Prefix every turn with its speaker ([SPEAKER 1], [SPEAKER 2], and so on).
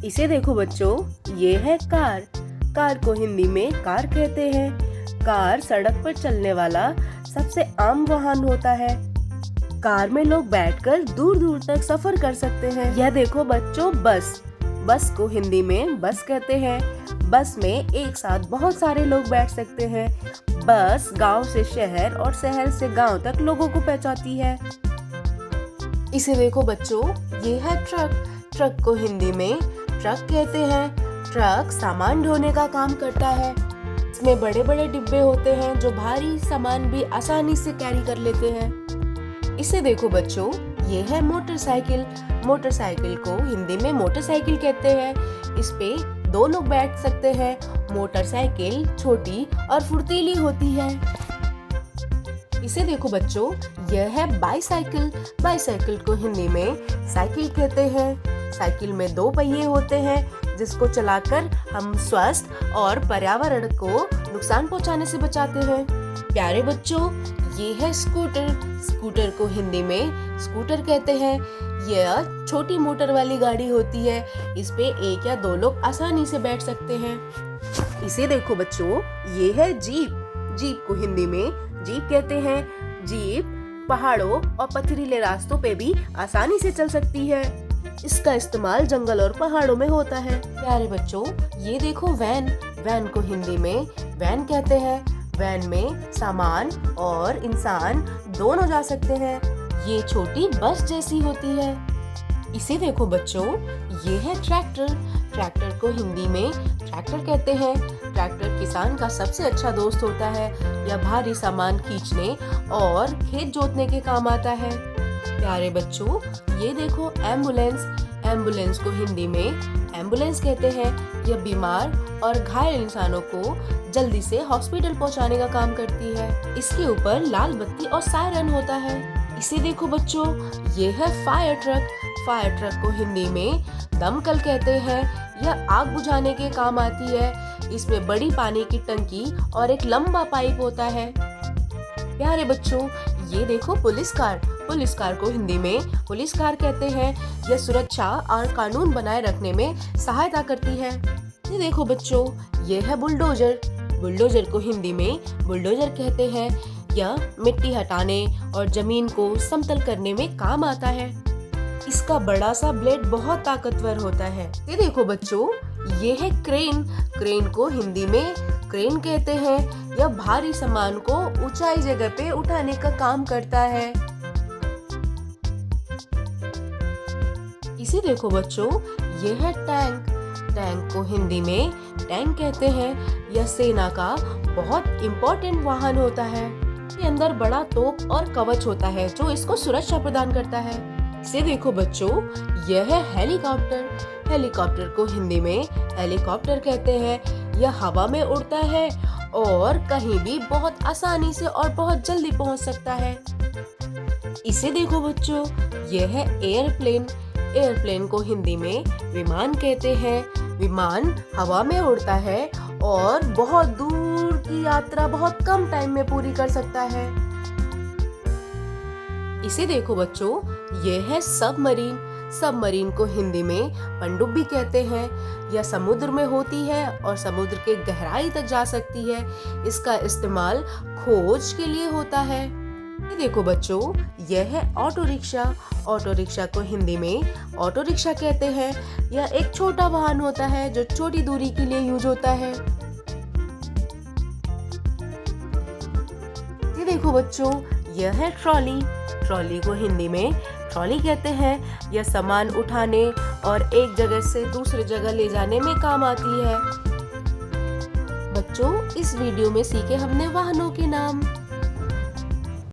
[SPEAKER 1] इसे देखो बच्चों, ये है कार। कार को हिंदी में कार कहते हैं। कार सड़क पर चलने वाला सबसे आम वाहन होता है। कार में लोग बैठकर दूर दूर तक सफर कर सकते हैं। यह देखो बच्चों, बस। बस को हिंदी में बस कहते हैं। बस में एक साथ बहुत सारे लोग बैठ सकते हैं। बस गांव से शहर और शहर से गांव तक लोगों को पहुंचाती है। इसे देखो बच्चों, ये है ट्रक। ट्रक को हिंदी में ट्रक कहते हैं। ट्रक सामान ढोने का काम करता है। इसमें बड़े बड़े डिब्बे होते हैं जो भारी सामान भी आसानी से कैरी कर लेते हैं। इसे देखो बच्चों, ये है मोटरसाइकिल। मोटरसाइकिल को हिंदी में मोटरसाइकिल कहते हैं। इस पे दो लोग बैठ सकते हैं। मोटरसाइकिल छोटी और फुर्तीली होती है। इसे देखो बच्चों, यह है बाईसाइकिल। बाईसाइकिल को हिंदी में साइकिल कहते हैं। साइकिल में दो पहिए होते हैं जिसको चलाकर हम स्वास्थ्य और पर्यावरण को नुकसान पहुंचाने से बचाते हैं। प्यारे बच्चों, ये है स्कूटर। स्कूटर को हिंदी में स्कूटर कहते हैं। यह छोटी मोटर वाली गाड़ी होती है। इस पे एक या दो लोग आसानी से बैठ सकते हैं। इसे देखो बच्चों, ये है जीप। जीप को हिंदी में जीप कहते हैं। जीप पहाड़ों और पथरीले रास्तों पे भी आसानी से चल सकती है। इसका इस्तेमाल जंगल और पहाड़ों में होता है। प्यारे बच्चों, ये देखो वैन। वैन को हिंदी में वैन कहते हैं। वैन में सामान और इंसान दोनों जा सकते हैं। ये छोटी बस जैसी होती है। इसे देखो बच्चों, ये है ट्रैक्टर। ट्रैक्टर को हिंदी में ट्रैक्टर कहते हैं। ट्रैक्टर किसान का सबसे अच्छा दोस्त होता है। यह भारी सामान खींचने और खेत जोतने के काम आता है। प्यारे बच्चों, ये देखो एम्बुलेंस। एम्बुलेंस को हिंदी में एम्बुलेंस कहते हैं। यह बीमार और घायल इंसानों को जल्दी से हॉस्पिटल पहुंचाने का काम करती है। इसके ऊपर लाल बत्ती और सायरन होता है। इसे देखो बच्चों, ये है फायर ट्रक। फायर ट्रक को हिंदी में दमकल कहते हैं। यह आग बुझाने के काम आती है। इसमें बड़ी पानी की टंकी और एक लंबा पाइप होता है। प्यारे बच्चों, ये देखो पुलिस कार। पुलिस कार को हिंदी में पुलिस कार कहते हैं। यह सुरक्षा और कानून बनाए रखने में सहायता करती है। ये देखो बच्चों, ये है बुलडोजर। बुलडोजर को हिंदी में बुलडोजर कहते हैं। यह मिट्टी हटाने और जमीन को समतल करने में काम आता है। इसका बड़ा सा ब्लेड बहुत ताकतवर होता है। ये देखो बच्चों, ये है क्रेन। क्रेन को हिंदी में क्रेन कहते हैं। यह भारी सामान को ऊंचाई जगह पे उठाने का काम करता है। इसे देखो बच्चों, ये है टैंक। टैंक को हिंदी में टैंक कहते हैं। यह सेना का बहुत इम्पोर्टेंट वाहन होता है। इसके अंदर बड़ा तोप और कवच होता है जो इसको सुरक्षा प्रदान करता है। इसे देखो बच्चों, यह है हेलीकॉप्टर। हेलीकॉप्टर को हिंदी में हेलीकॉप्टर कहते हैं। यह हवा में उड़ता है और कहीं भी बहुत आसानी से और बहुत जल्दी पहुंच सकता है। इसे देखो बच्चों, यह है एयरप्लेन। एयरप्लेन को हिंदी में विमान कहते हैं। विमान हवा में उड़ता है और बहुत दूर की यात्रा बहुत कम टाइम में पूरी कर सकता है। इसे देखो बच्चों, यह है सबमरीन। सबमरीन को हिंदी में पनडुब्बी कहते हैं। यह समुद्र में होती है और समुद्र के गहराई तक जा सकती है। इसका इस्तेमाल खोज के लिए होता है। ये देखो बच्चों, यह है ऑटो रिक्शा। ऑटो रिक्शा को हिंदी में ऑटो रिक्शा कहते हैं। यह एक छोटा वाहन होता है जो छोटी दूरी के लिए यूज होता है। ये देखो बच्चों, यह है ट्रॉली। ट्रॉली को हिंदी में ट्रॉली कहते हैं। यह सामान उठाने और एक जगह से दूसरी जगह ले जाने में काम आती है। बच्चों, इस वीडियो में सीखे हमने वाहनों के नाम।